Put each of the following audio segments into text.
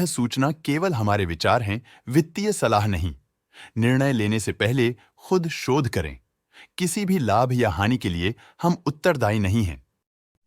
सूचना केवल हमारे विचार हैं, वित्तीय सलाह नहीं। निर्णय लेने से पहले खुद शोध करें। किसी भी लाभ या हानि के लिए हम उत्तरदायी नहीं हैं।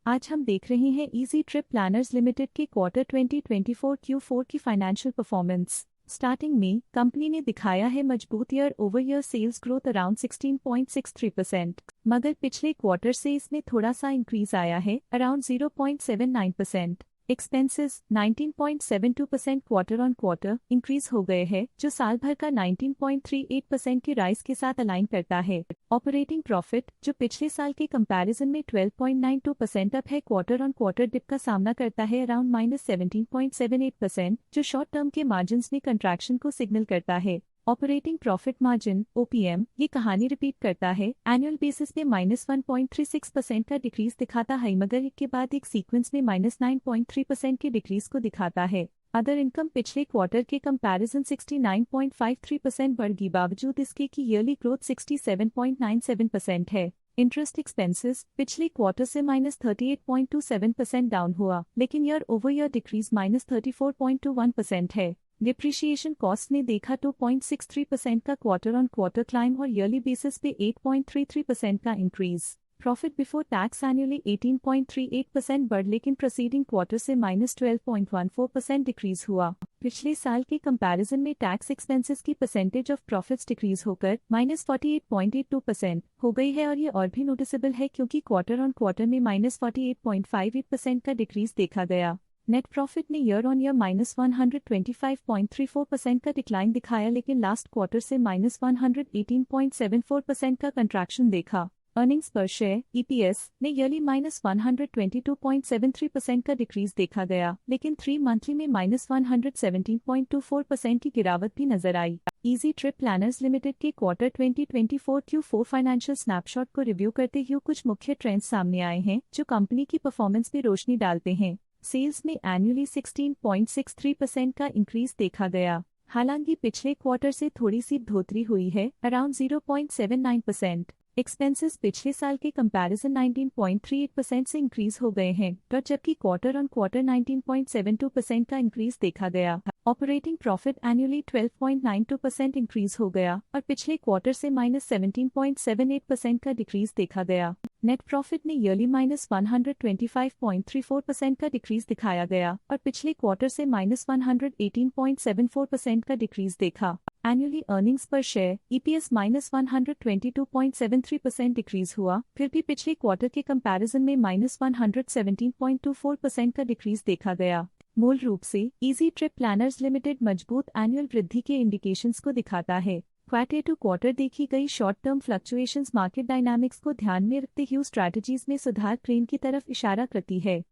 आज हम देख रहे हैं इजी ट्रिप प्लानर्स लिमिटेड के क्वार्टर 2024 Q4 की फाइनेंशियल परफॉर्मेंस। स्टार्टिंग में कंपनी ने दिखाया है मजबूत year over year sales growth around 16.63%, मगर पिछले क्वार्टर से इसमें थोड़ा सा इंक्रीज आया है around 0.79%। Expenses 19.72% quarter on quarter increase हो गए हैं, जो साल भर का 19.38% की राइज के साथ अलाइन करता है। ऑपरेटिंग प्रॉफिट, जो पिछले साल के कंपैरिजन में 12.92% अप है, क्वार्टर ऑन क्वार्टर डिप का सामना करता है अराउंड -17.78%, जो शॉर्ट टर्म के मार्जिन में कंट्रैक्शन को सिग्नल करता है। ऑपरेटिंग प्रॉफिट मार्जिन OPM ये कहानी रिपीट करता है, एनुअल बेसिस पे -1.36% का डिक्रीज दिखाता है, मगर एक के बाद एक सीक्वेंस में -9.3% की डिक्रीज को दिखाता है। अदर इनकम पिछले क्वार्टर के कंपैरिजन 69.53% बढ़ गई, बावजूद इसके की ईयरली ग्रोथ 67.97% है। इंटरेस्ट एक्सपेंसेस पिछले क्वार्टर से -38.27% डाउन हुआ, लेकिन ईयर ओवर ईयर डिक्रीज -34.21% है। डिप्रिशिएशन कॉस्ट ने देखा 2.63% का क्वार्टर ऑन क्वार्टर क्लाइम और ईयरली बेसिस पे 8.33% का increase. Profit before tax annually 18.38% बढ़, लेकिन प्रीसीडिंग क्वार्टर से -12.14% डिक्रीज हुआ। पिछले साल के कंपैरिजन में टैक्स एक्सपेंसेस की परसेंटेज ऑफ प्रॉफिट्स डिक्रीज होकर -48.82% हो गई है, और ये और भी नोटिसेबल है क्योंकि क्वार्टर ऑन क्वार्टर में -48.58% का डिक्रीज देखा गया। नेट प्रॉफिट ने ईयर ऑन ईयर -125.34% का डिक्लाइन दिखाया, लेकिन लास्ट क्वार्टर से -118.74% का कंट्रैक्शन देखा। अर्निंग्स पर शेयर EPS ने ईयरली -122.73% का डिक्रीज देखा गया, लेकिन 3 मंथली में -117.24% की गिरावट भी नजर आई। इजी ट्रिप प्लानर्स लिमिटेड के क्वार्टर 2024 Q4 फाइनेंशियल स्नैपशॉट को रिव्यू करते हुए कुछ मुख्य ट्रेंड्स सामने आए हैं, जो कंपनी की परफॉर्मेंस पे रोशनी डालते हैं। सेल्स में एनुअली 16.63% का इंक्रीज देखा गया, हालांकि पिछले क्वार्टर से थोड़ी सी बढ़ोतरी हुई है अराउंड 0.79%। एक्सपेंसेस पिछले साल के कंपैरिजन 19.38% से इंक्रीज हो गए हैं, जबकि क्वार्टर ऑन क्वार्टर 19.72% का इंक्रीज देखा गया। ऑपरेटिंग प्रॉफिट एनुअली 12.92% इंक्रीज हो गया और पिछले क्वार्टर से -17.78% का डिक्रीज देखा गया। नेट प्रॉफिट ने ईयरली -125.34% का डिक्रीज दिखाया गया और पिछले क्वार्टर से -118.74% का डिक्रीज देखा। एनुअली अर्निंग्स पर शेयर EPS -122.73% डिक्रीज हुआ, फिर भी पिछले क्वार्टर के कंपैरिजन में -117.24% का डिक्रीज देखा गया। मूल रूप से इजी ट्रिप प्लानर्स लिमिटेड मजबूत एनुअल वृद्धि के इंडिकेशंस को दिखाता है। क्वार्टर टू क्वार्टर देखी गई short term fluctuations market dynamics को ध्यान में रखते हुए स्ट्रैटेजीज में सुधार ट्रेंड की तरफ इशारा करती है।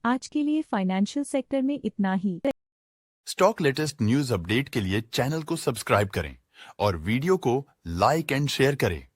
आज के लिए फाइनेंशियल सेक्टर में इतना ही। स्टॉक लेटेस्ट न्यूज अपडेट के लिए चैनल को सब्सक्राइब करें और वीडियो को लाइक एंड शेयर करें।